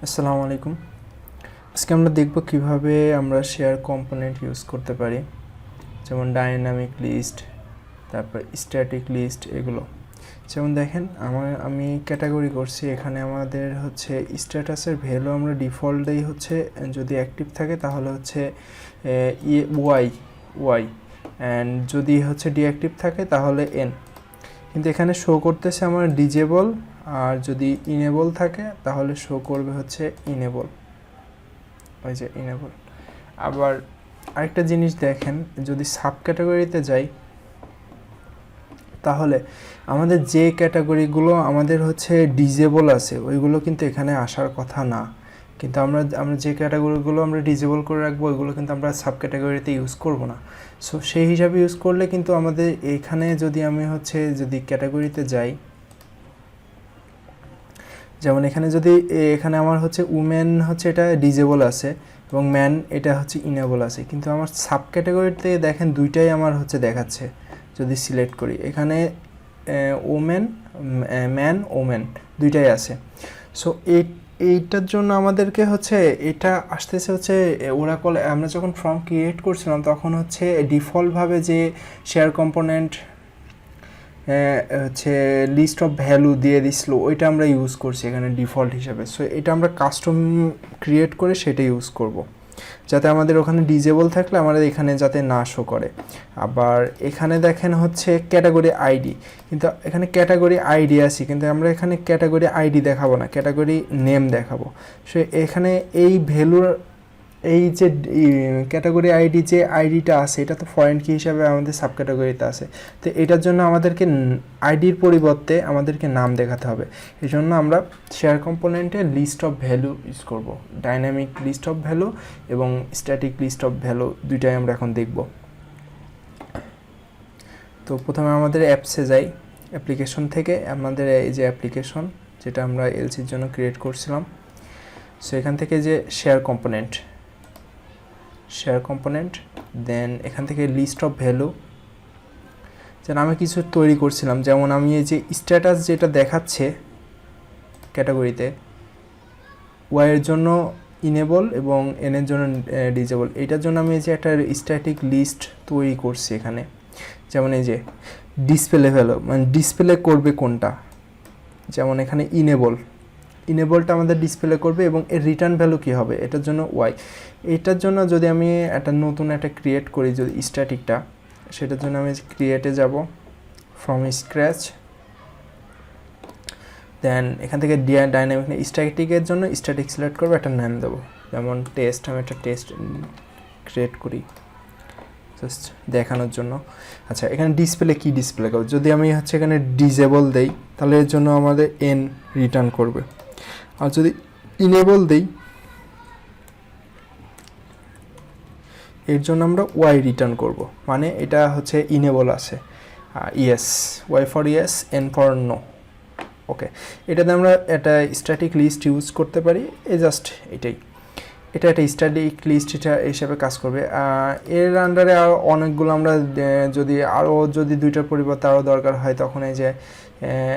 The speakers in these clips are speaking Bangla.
আসসালামু আলাইকুম। আজকে আমরা দেখব কিভাবে আমরা শেয়ার কম্পোনেন্ট ইউজ করতে পারি, যেমন ডাইনামিক লিস্ট, তারপর স্ট্যাটিক লিস্ট। এগুলো যেমন দেখেন আমি ক্যাটাগরি করছি। এখানে আমাদের হচ্ছে স্ট্যাটাসের ভ্যালু আমরা ডিফল্টেই হচ্ছে যদি অ্যাক্টিভ থাকে তাহলে হচ্ছে ওয়াই অ্যান্ড যদি হচ্ছে ডিঅ্যাক্টিভ থাকে তাহলে এন। কিন্তু এখানে শো করতেছে আমার ডিজেবল, আর যদি ইনেবল থাকে তাহলে শো করবে হচ্ছে ইনেবল, ওই যে ইনেবল। আবার আরেকটা জিনিস দেখেন, যদি সাব ক্যাটাগরিতে যাই তাহলে আমাদের যে ক্যাটাগরিগুলো আমাদের হচ্ছে ডিজেবল আছে ওইগুলো কিন্তু এখানে আসার কথা না, কিন্তু আমরা যে ক্যাটাগরিগুলো আমরা ডিজেবল করে রাখবো ওইগুলো কিন্তু আমরা সাব ক্যাটাগরিতে ইউজ করব না। সো সেই হিসাবে ইউজ করলে কিন্তু আমাদের এখানে যদি আমি হচ্ছে যদি ক্যাটাগরিতে যাই, যেমন এখানে আমার হচ্ছে উমেন হচ্ছে এটা ডিজেবল আছে এবং ম্যান এটা হচ্ছে ইনেবল আছে, কিন্তু আমার সাব ক্যাটাগরিতে দেখেন দুইটাই আমার হচ্ছে দেখাচ্ছে। যদি সিলেক্ট করি এখানে ম্যান ওমেন দুইটাই আছে। সো এইটার জন্য আমাদেরকে হচ্ছে এটা আসতেছে হচ্ছে ওরাকল। আমরা যখন ফর্ম ক্রিয়েট করছিলাম তখন হচ্ছে ডিফল্টভাবে যে শেয়ার কম্পোনেন্ট হচ্ছে লিস্ট অফ ভ্যালু দিয়ে দিছিল ওইটা আমরা ইউজ করছি এখানে ডিফল্ট হিসাবে। সো এটা আমরা কাস্টম ক্রিয়েট করে সেটা ইউজ করব, যাতে আমাদের ওখানে ডিজেবল থাকলে আমাদের এখানে যাতে না শো করে। আবার এখানে দেখেন হচ্ছে ক্যাটাগরি আইডি, কিন্তু এখানে ক্যাটাগরি আইডি আছে, কিন্তু আমরা এখানে ক্যাটাগরি আইডি দেখাবো না, ক্যাটাগরি নেম দেখাবো। সো এখানে এই ভ্যালুর এই যে ক্যাটাগরি আইডি যে আইডিটা আছে এটা তো ফরেন কি হিসাবে আমাদের সাব ক্যাটাগরিতে আছে। তো এটার জন্য আমাদেরকে আইডির পরিবর্তে আমাদেরকে নাম দেখাতে হবে। এই জন্য আমরা শেয়ার কম্পোনেন্টে লিস্ট অফ ভ্যালু ইউজ করব, ডাইনামিক লিস্ট অফ ভ্যালু এবং স্ট্যাটিক লিস্ট অফ ভ্যালু দুইটাই আমরা এখন দেখব। তো প্রথমে আমাদের অ্যাপসে যাই, অ্যাপ্লিকেশন থেকে আমাদের এই যে অ্যাপ্লিকেশন যেটা আমরা এলসির জন্য ক্রিয়েট করছিলাম, সো এখান থেকে যে শেয়ার কম্পোনেন্ট দেন এখান থেকে লিস্ট অফ ভ্যালু। যেন আমি কিছু তৈরি করছিলাম, যেমন আমি এই যে স্ট্যাটাস যেটা দেখাচ্ছে ক্যাটাগরিতে ওয়াইয়ের জন্য ইনেবল এবং এনের জন্য ডিজেবল, এইটার জন্য আমি এই যে একটা স্ট্যাটিক লিস্ট তৈরি করছি এখানে। যেমন এই যে ডিসপ্লে ভ্যালু, মানে ডিসপ্লে করবে কোনটা, যেমন এখানে ইনেবলটা আমাদের ডিসপ্লে করবে এবং এর রিটার্ন ভ্যালু কী হবে এটার জন্য ওয়াই। এটার জন্য যদি আমি নতুন একটা ক্রিয়েট করি যদি স্ট্যাটিকটা, সেটার জন্য আমি ক্রিয়েটে যাব ফ্রম স্ক্র্যাচ, দেন এখান থেকে ডাইনামিক স্ট্যাটিকের জন্য স্ট্যাটিক সিলেক্ট করবো, একটা নাম দেবো, যেমন টেস্ট। আমি একটা টেস্ট ক্রিয়েট করি জাস্ট দেখানোর জন্য। আচ্ছা, এখানে ডিসপ্লে কি ডিসপ্লে করবে, যদি আমি হচ্ছে এখানে ডিজেবল দেই তাহলে এর জন্য আমাদের এন রিটার্ন করবে, আর যদি ইনেবল দেই এর জন্য আমরা ওয়াই রিটার্ন করব, মানে এটা হচ্ছে ইনেবল আছে। Yes, Y for yes, N for no. Okay, এটাতে আমরা একটা স্ট্যাটিক লিস্ট ইউজ করতে পারি। জাস্ট এটা একটা স্ট্যাটিক লিস্ট এটা হিসাবে কাজ করবে। এর আন্ডারে আরও অনেকগুলো আমরা যদি দুইটার পরিবর্তে আরও দরকার হয় তখন এই যে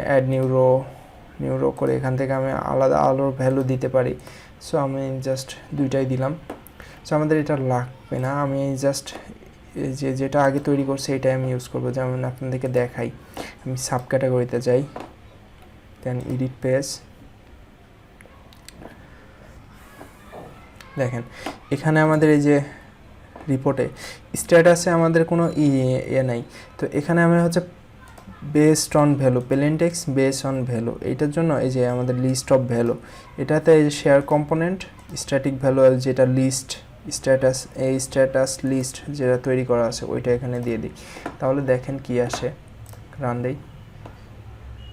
অ্যাড নিউরো করে এখান থেকে আমি আলাদা আলোর ভ্যালু দিতে পারি। সো আমি জাস্ট দুইটাই দিলাম। সো আমাদের এটা লাগবে না, আমি জাস্ট যেটা আগে তৈরি করছি এটাই আমি ইউজ করবো। যেমন আপনাদেরকে দেখাই, আমি সাব ক্যাটাগরিতে যাই, দেন এডিট পেজ। দেখেন এখানে আমাদের এই যে রিপোর্টে স্ট্যাটাসে আমাদের কোনো নাই। তো এখানে আমরা হচ্ছে based on value, plane text based on value, এইটার জন্য এই যে আমাদের লিস্ট অফ ভ্যালু, এটাতে এই যে শেয়ার কম্পোনেন্ট স্ট্যাটিক ভ্যালু যেটা লিস্ট স্ট্যাটাস লিস্ট যেটা তৈরি করা আছে ওইটা এখানে দিয়ে দিই। তাহলে দেখেন কি আসে, রান দেই।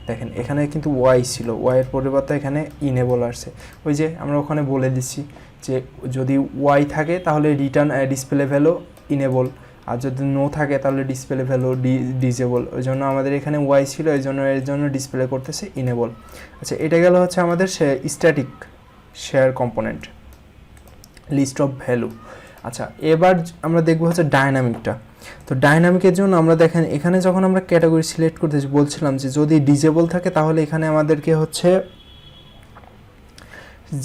দেখেন এখানে কিন্তু ওয়াই ছিল, ওয়াইয়ের পরিবর্তে এখানে ইনেবল আসছে। ওই যে আমরা ওখানে বলে দিচ্ছি যে যদি ওয়াই থাকে তাহলে রিটার্ন ডিসপ্লে ভ্যালু ইনেবল, আর যদি নো থাকে তাহলে ডিসপ্লে ভ্যালু ডিজেবল। ওই জন্য আমাদের এখানে ওয়াই ছিল, এর জন্য ডিসপ্লে করতেছে ইনেবল। আচ্ছা, এটা গেল হচ্ছে আমাদের static share component list of value. আচ্ছা, এবার আমরা দেখবো হচ্ছে ডাইনামিকটা। তো ডাইনামিকের জন্য আমরা দেখেন এখানে যখন আমরা ক্যাটাগরি সিলেক্ট করতে বলছিলাম যে যদি ডিজেবল থাকে তাহলে এখানে আমাদেরকে হচ্ছে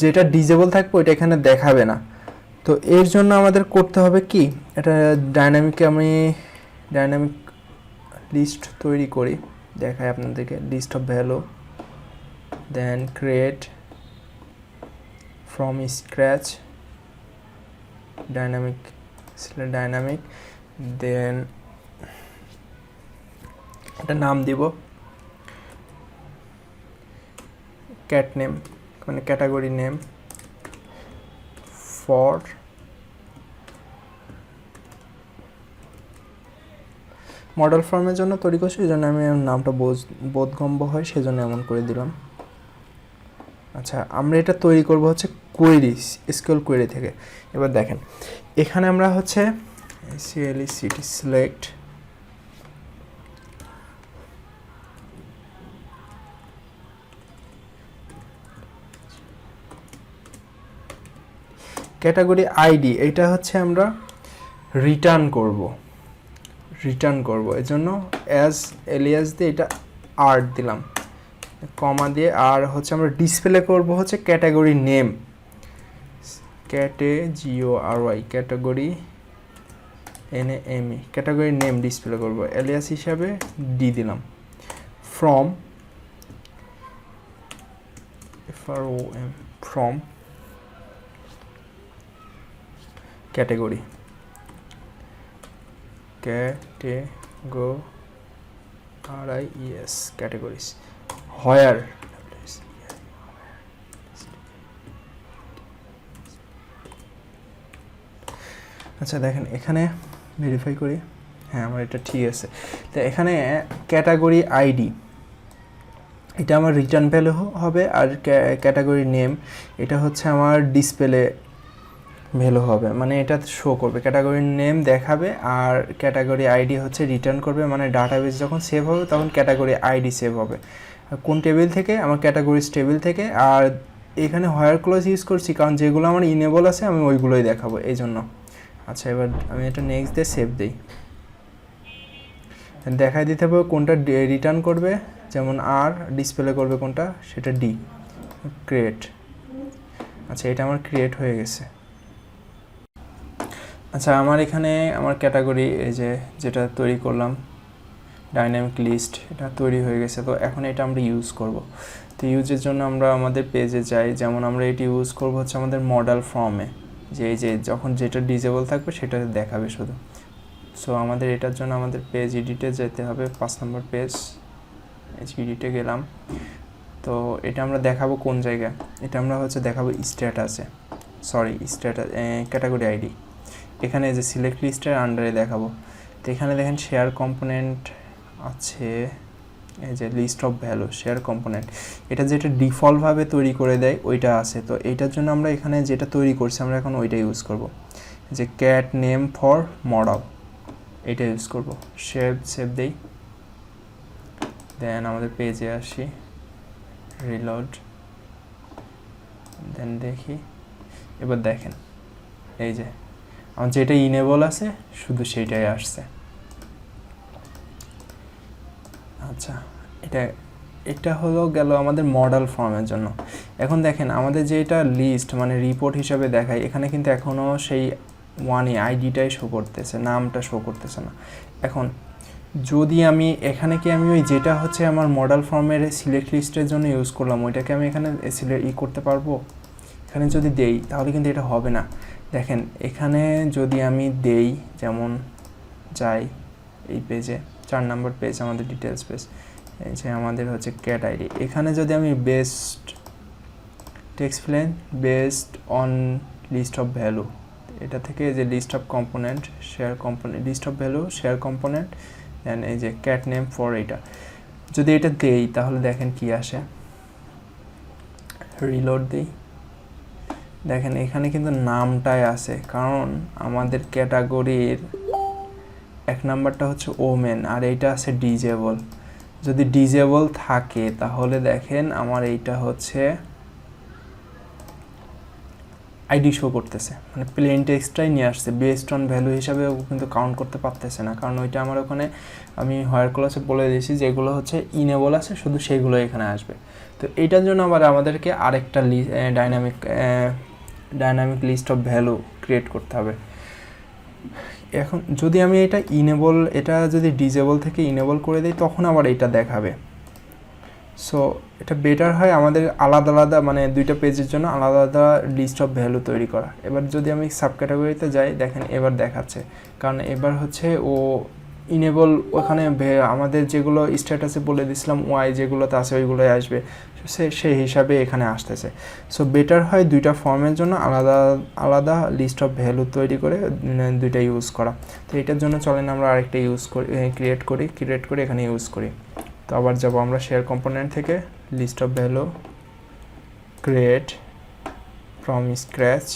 যেটা ডিজেবল থাকবে ওইটা এখানে দেখাবে না। তো এর জন্য আমাদের করতে হবে কি, এটা ডাইনামিক লিস্ট তৈরি করি, দেখাই আপনাদেরকে। List of value, then create from scratch dynamic, then একটা নাম দিব ক্যাট নেম, মানে ক্যাটাগরি নেম ফর মডেল ফর্মের জন্য তৈরি করছি, এই জন্য আমি নামটা বোধগম্য হয় সেজন্য এমন করে দিলাম। আচ্ছা, আমরা এটা তৈরি করব হচ্ছে কোয়েরি, এসকিউএল কোয়েরি থেকে। এবার দেখেন এখানে আমরা হচ্ছে সিটি সিলেক্ট ক্যাটাগরি আইডি, এটা হচ্ছে আমরা রিটার্ন করব, এর জন্য অ্যাজ এলিয়াস দিয়ে এটা আর দিলাম, কমা দিয়ে। আর হচ্ছে আমরা ডিসপ্লে করব হচ্ছে category name, GORY category NAME category name display করব, এলিয়াস হিসাবে ডি দিলাম। ফ্রম ফ্রম ক্যাটাগরি ক্যাটাগরিজ হোয়ার, আচ্ছা দেখেন এখানে ভেরিফাই করি, হ্যাঁ আমার এটা ঠিক আছে। তো এখানে ক্যাটাগরি আইডি এটা আমার রিটার্ন ভ্যালু হবে, আর ক্যাটাগরি নেম এটা হচ্ছে আমার ডিসপ্লে ভ্যালু হবে, মানে এটা শো করবে, ক্যাটাগরি নেম দেখাবে, আর ক্যাটাগরি আইডি হচ্ছে রিটার্ন করবে, মানে ডাটাবেস যখন সেভ হবে তখন ক্যাটাগরি আইডি সেভ হবে। কোন টেবিল থেকে? আমার ক্যাটাগরিজ টেবিল থেকে। আর এখানে হোয়ার ক্লজ ইউজ করছি কারণ যেগুলো আমার ইনেবল আছে আমি ওইগুলোই দেখাবো এই জন্য। আচ্ছা, এবার আমি এটা নেক্সট দিয়ে সেভ দিই, দেখাই দিতে হবে কোনটা রিটার্ন করবে, যেমন আর ডিসপ্লে করবে কোনটা সেটা ডি, ক্রিয়েট। আচ্ছা, এটা আমার ক্রিয়েট হয়ে গেছে। আচ্ছা, আমার এখানে আমার ক্যাটাগরি এই যেটা তৈরি করলাম ডাইনামিক লিস্ট, এটা তৈরি হয়ে গেছে। তো এখন এটা আমরা ইউজ করব। তো ইউজের জন্য আমরা আমাদের পেজে যাই, যেমন আমরা এটি ইউজ করব হচ্ছে আমাদের মডেল ফর্মে, যে যখন যেটা ডিজেবল থাকবে সেটা দেখাবে শুধু। সো আমাদের এটার জন্য আমাদের পেজ এডিটে যেতে হবে, 5 নম্বর পেজ, এডিটে গেলাম। তো এটা আমরা দেখাবো কোন জায়গায়, এটা আমরা হচ্ছে দেখাবো স্ট্যাটাসে, ক্যাটাগরি আইডি, এখানে যে সিলেক্ট লিস্টের আন্ডারে দেখাবো। তো এখানে দেখেন শেয়ার কম্পোনেন্ট আছে, এই যে list of value share component, এটা যেটা ডিফল্টভাবে তৈরি করে দেয় ওইটা আছে। তো এইটার জন্য আমরা এখানে যেটা তৈরি করছি আমরা এখন ওইটা ইউজ করব, যে ক্যাট নেম ফর মডেল, এটা ইউজ করব। সেভ দেই, দেন আমাদের পেজে আসি, রিলোড, দেন দেখি। এবার দেখেন এই যে আমার যেটা ইনেবল আছে শুধু সেইটাই আসছে। আচ্ছা, এটা হলো গেল আমাদের মডেল ফর্মের জন্য। এখন দেখেন আমাদের যেটা লিস্ট মানে রিপোর্ট হিসাবে দেখায়, এখানে কিন্তু এখনও সেই আইডিটাই শো করতেছে, নামটা শো করতেছে না। এখন যদি আমি এখানে আমি ওই যেটা হচ্ছে আমার মডেল ফর্মের সিলেক্ট লিস্টের জন্য ইউজ করলাম ওইটাকে আমি এখানে করতে পারবো, এখানে যদি দেই তাহলে কিন্তু এটা হবে না। দেখেন এখানে যদি আমি দেই, যেমন যাই এই পেজে, 4 নম্বর পেজ আমাদের ডিটেলস পেজ, এই যে আমাদের হচ্ছে ক্যাট আইডি, এখানে যদি আমি based on list of value, এটা থেকে যে list of component share component, list of value share component, then এই যে ক্যাট নেম ফর, এটা যদি এটা দেই তাহলে দেখেন কি আসে। রিলোড দিই, দেখেন এখানে কিন্তু নামটাই আছে, কারণ আমাদের ক্যাটাগরির 1 নাম্বারটা হচ্ছে ওমেন আর এইটা আছে ডিজেবল। যদি ডিজেবল থাকে তাহলে দেখেন আমার এইটা হচ্ছে আইডি শো করতেছে, মানে প্লেন টেক্সটটাই নিয়ে আসছে, বেসড অন ভ্যালু হিসাবেও কিন্তু কাউন্ট করতে পারতেছে না, কারণ ওইটা আমার ওখানে আমি হোয়ার ক্লজে বলে দিয়েছি যেগুলো হচ্ছে ইনেবল আছে শুধু সেইগুলো এখানে আসবে। তো এইটার জন্য আবার আমাদেরকে আরেকটা dynamic list of value create করতে হবে। এখন যদি আমি এটা যদি ডিজেবল থেকে ইনেবল করে দিই তখন আবার এটা দেখাবে। সো এটা বেটার হয় আমাদের আলাদা আলাদা মানে দুইটা পেজের জন্য আলাদা আলাদা লিস্ট অফ ভ্যালু তৈরি করা। এবার যদি আমি সাব ক্যাটাগরিতে যাই, দেখেন এবার দেখাচ্ছে, কারণ এবার হচ্ছে ও ইনেবল ওখানে আমাদের যেগুলো স্ট্যাটাসে বলে দিয়েছিলাম ওয়াই যেগুলোতে আছে ওইগুলোই আসবে, সেই হিসাবে এখানে আসতেছে। সো বেটার হয় দুইটা ফর্মের জন্য আলাদা আলাদা লিস্ট অফ ভ্যালু তৈরি করে দুইটা ইউজ করা। তো এটার জন্য চলেন আমরা আরেকটা ক্রিয়েট করি এখানে ইউজ করি। তো আবার যাব আমরা শেয়ার কম্পোনেন্ট থেকে list of value create from scratch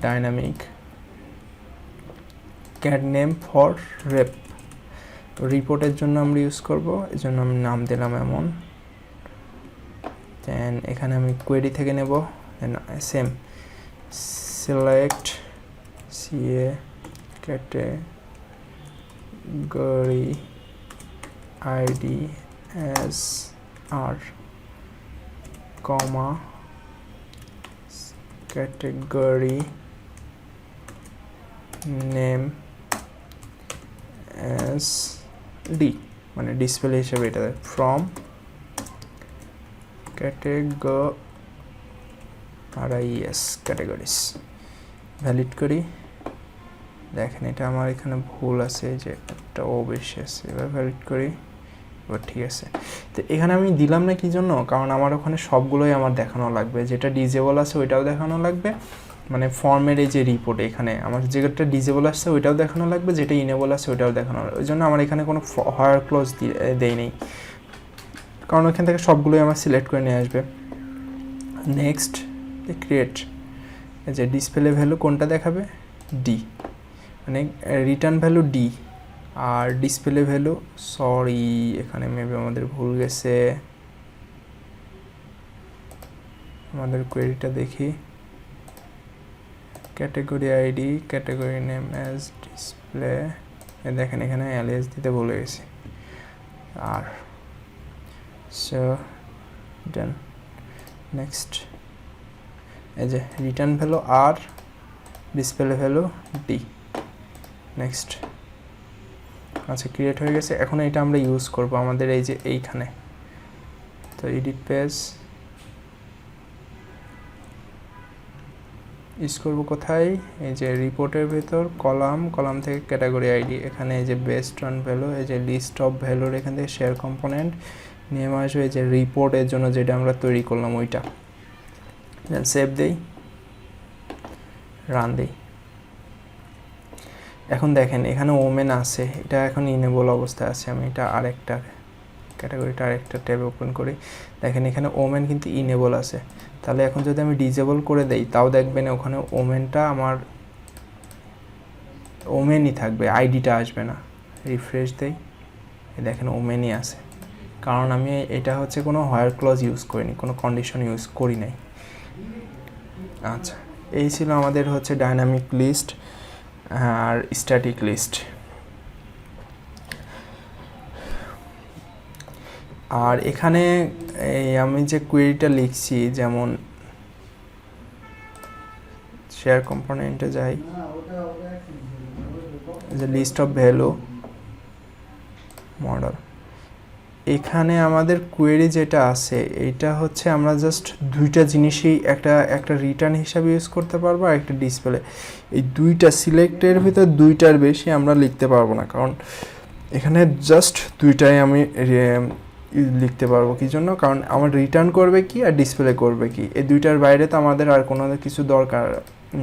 dynamic cat name for rep. রিপোর্টের জন্য আমরা ইউজ করব, এই জন্য আমি নাম দিলাম এমন। দেন এখানে আমি কোয়েরি থেকে নেব, then same select CA category ID as r comma category name as d মানে ডিসপ্লে হিসেবে এটা from categories ভ্যালিড করি। দেখেন এটা আমার এখানে ভুল আছে, যে একটা ও বেশি আছে, এবার ভ্যালিড করি, এবার ঠিক আছে। তো এখানে আমি দিলাম না কি জন্য, কারণ আমার ওখানে সবগুলোই আমার দেখানো লাগবে, যেটা ডিজেবল আছে ওইটাও দেখানো লাগবে, মানে ফর্মের এই যে রিপোর্ট এখানে আমার যেটা ডিজেবল আসছে ওইটাও দেখানো লাগবে, যেটা ইনেবল আছে ওইটাও দেখানো লাগবে। ওই জন্য আমার এখানে কোনো হায়ার ক্লোজ দেই নেই, কারণ ওইখান থেকে সবগুলোই আমার সিলেক্ট করে নিয়ে আসবে। নেক্সট ক্রিয়েট, এই যে ডিসপ্লে ভ্যালু কোনটা দেখাবে, ডি, মানে রিটার্ন ভ্যালু ডি, আর ডিসপ্লে ভ্যালু সরি এখানে মেবি আমাদের ভুল গেছে, আমাদের কোয়েরিটা দেখি, category ID category name as display, দেখেন এখানে এলিয়াস দিতে ভুলে গেছি। আর সো ডান, নেক্সট এই যে রিটার্ন ভ্যালু আর ডিসপ্লে ভ্যালু ডি, নেক্সট। আচ্ছা ক্রিয়েট হয়ে গেছে। এখন এটা আমরা ইউজ করব আমাদের এই যে এইখানে, তো এডিট পেজ ইউজ করব কোথায়, এই যে রিপোর্টের ভেতর কলাম থেকে ক্যাটাগরি আইডি, এখানে এই যে বেস্ট অন ভ্যালু, এই যে লিস্ট অফ ভ্যালুর এখান থেকে শেয়ার কম্পোনেন্ট নিয়ে আসবে, এই যে রিপোর্টের জন্য যেটা আমরা তৈরি করলাম ওইটা, দেন সেভ দেই, রান দেই। এখন দেখেন এখানে ওমেন আছে, এটা এখন ইনেবল অবস্থায় আছে। আমি এটা আরেকটা ক্যাটাগরিটা আরেকটা ট্যাব ওপেন করি, দেখেন এখানে ওমেন কিন্তু ইনেবল আছে। তাহলে এখন যদি আমি ডিজেবল করে দেই তাও দেখবেন ওখানে ওমেনটা আমার ওমেনই থাকবে, আইডিটা আসবে না। রিফ্রেশ দেই, দেখেন ওমেনই আছে, কারণ আমি এটা হচ্ছে কোনো হোয়ার ক্লজ ইউজ করিনি, কোনো কন্ডিশন ইউজ করি নাই। আচ্ছা এই ছিল আমাদের হচ্ছে ডাইনামিক লিস্ট আর স্ট্যাটিক লিস্ট। আর এখানে এই আমি যে কোয়েরিটা লিখছি, যেমন শেয়ার কম্পোনেন্টে যাই, যে লিস্ট অফ ভ্যালু মডেল, এখানে আমাদের কোয়েরি যেটা আছে এইটা হচ্ছে আমরা জাস্ট দুইটা জিনিসই একটা রিটার্ন হিসাবে ইউজ করতে পারবো আর একটা ডিসপ্লে। এই দুইটা সিলেক্টের ভিতর দুইটার বেশি আমরা লিখতে পারবো না, কারণ এখানে জাস্ট দুইটাই আমি লিখতে পারবো। কি জন্য, কারণ আমার রিটার্ন করবে কি আর ডিসপ্লে করবে কি, এই দুইটার বাইরে তো আমাদের আর কোনো কিছু দরকার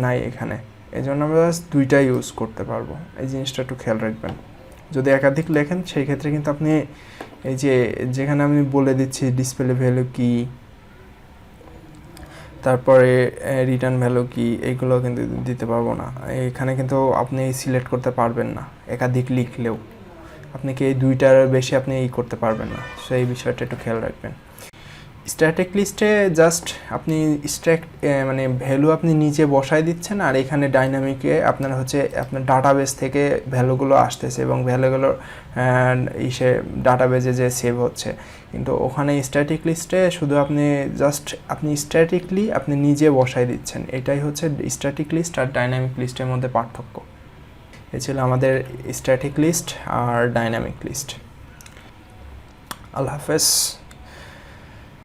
নাই এখানে, এই জন্য আমরা জাস্ট দুইটাই ইউজ করতে পারবো। এই জিনিসটা একটু খেয়াল রাখবেন। যদি একাধিক লেখেন সেই ক্ষেত্রে কিন্তু আপনি এই যে যেখানে আমি বলে দিচ্ছি ডিসপ্লে ভ্যালু কি, তারপরে রিটার্ন ভ্যালু কি, এইগুলো কিন্তু দিতে পারবো না। এখানে কিন্তু আপনি সিলেক্ট করতে পারবেন না, একাধিক লিখলেও আপনি কি এই দুইটার বেশি আপনি করতে পারবেন না। সো এই বিষয়টা একটু খেয়াল রাখবেন। স্ট্যাটিক লিস্টে জাস্ট আপনি মানে ভ্যালু আপনি নিজে বসাই দিচ্ছেন, আর এখানে ডাইনামিকে আপনার হচ্ছে আপনার ডাটাবেস থেকে ভ্যালুগুলো আসতেছে এবং ভ্যালুগুলো ডাটাবেজে যে সেভ হচ্ছে। কিন্তু ওখানে স্ট্যাটিক লিস্টে শুধু আপনি স্ট্যাটিকলি আপনি নিজে বসাই দিচ্ছেন। এটাই হচ্ছে স্ট্যাটিক লিস্ট আর ডাইনামিক লিস্টের মধ্যে পার্থক্য। এ ছিল আমাদের স্ট্যাটিক লিস্ট আর ডাইনামিক লিস্ট। আল্লাহ হাফেজ।